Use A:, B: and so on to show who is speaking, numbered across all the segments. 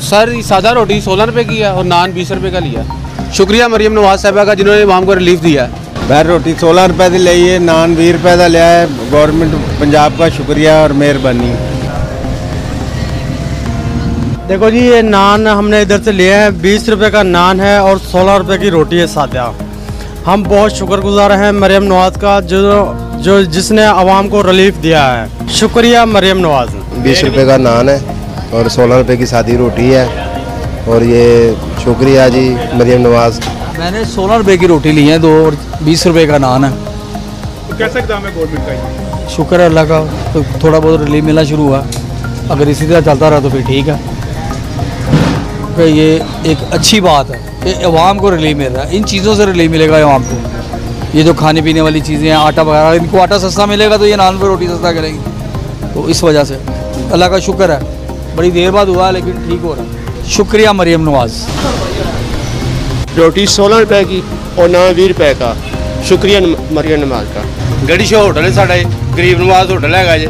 A: Sir सादा रोटी 16 रुपये की है और नान 20 रुपये का लिया। शुक्रिया मरियम नवाज साहबा का जिन्होंने आवाम को रिलीफ दिया है।
B: बैर रोटी 16 रुपये की ली है, नान 20 रुपये का लिया है। गवर्नमेंट पंजाब का शुक्रिया और मेहरबानी।
C: देखो जी, ये नान हमने इधर से लिया है, 20 रुपये का नान है और 16 रुपये की रोटी है सादा। हम बहुत शुक्रगुजार हैं मरियम नवाज का जो जिसने आवाम को रिलीफ दिया है। शुक्रिया मरियम नवाज।
B: 20 रुपये का नान है और 16 रुपये की सादी रोटी है और ये शुक्रिया जी मरियम नवाज।
D: मैंने 16 रुपये की रोटी ली है 2 और 20 रुपये का नान है।
E: तो कैसा इक़दाम है गवर्नमेंट का?
D: शुक्र है अल्लाह का, तो थोड़ा बहुत रिलीफ मिलना शुरू हुआ। अगर इसी तरह चलता रहा तो फिर ठीक है। तो ये एक अच्छी बात है कि अवाम को रिलीफ मिल रहा है। इन चीज़ों से रिलीफ मिलेगा अवाम को। ये जो खाने पीने वाली चीज़ें हैं, आटा वगैरह, इनको आटा सस्ता मिलेगा तो ये नान पर रोटी सस्ता करेंगी। तो इस वजह से अल्लाह का शुक्र है, बड़ी देर बाद हुआ लेकिन ठीक हो रहा है। शुक्रिया मरियम नवाज।
F: रोटी 16 रुपये की और नान 20 रुपये का। शुक्रिया मरियम नवाज का।
A: गढ़ी शो होटल है साढ़ा, गरीब नवाज होटल है जी।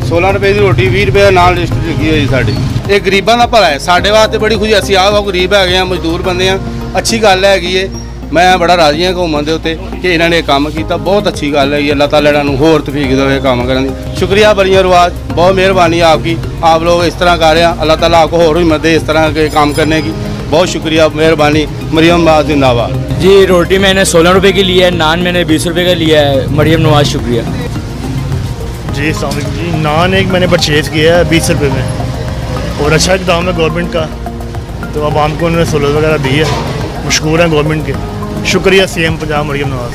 A: 16 रुपये की रोटी 20 रुपये नाल लिस्ट लगी हुई साड़ी। ये गरीबों का भला है, साढ़े वास्ते बड़ी खुशी। असी आओ गरीब है, मजदूर बंदे हैं। अच्छी गल है, मैं बड़ा राजी हाँ घूमन के उत्ते कि इन्होंने काम किया। बहुत अच्छी गल है। अल्लाह ताला इन्होंने होर तौफीक दे काम करने की। शुक्रिया मरियम नवाज, बहुत मेहरबानी आपकी। आप लोग इस तरह कर रहे हैं, अल्लाह ताला आपको होर हिम्मत दे इस तरह के काम करने की। बहुत शुक्रिया, मेहरबानी। मरियम नवाज जिंदाबाद
G: जी। रोटी मैंने 16 रुपये की ली है, नान मैंने 20 रुपये का लिया है। मरियम नवाज शुक्रिया
E: जी। अस्सलाम वालेकुम जी। नान एक मैंने परचेज़ किया है 20 रुपये में और अच्छा इक़दाम है गवर्नमेंट का। तो आवाम को उन्होंने सहूलत वगैरह दी है। मशकूर हैं गवर्नमेंट के। शुक्रिया CM पंजाब मरियम नवाज।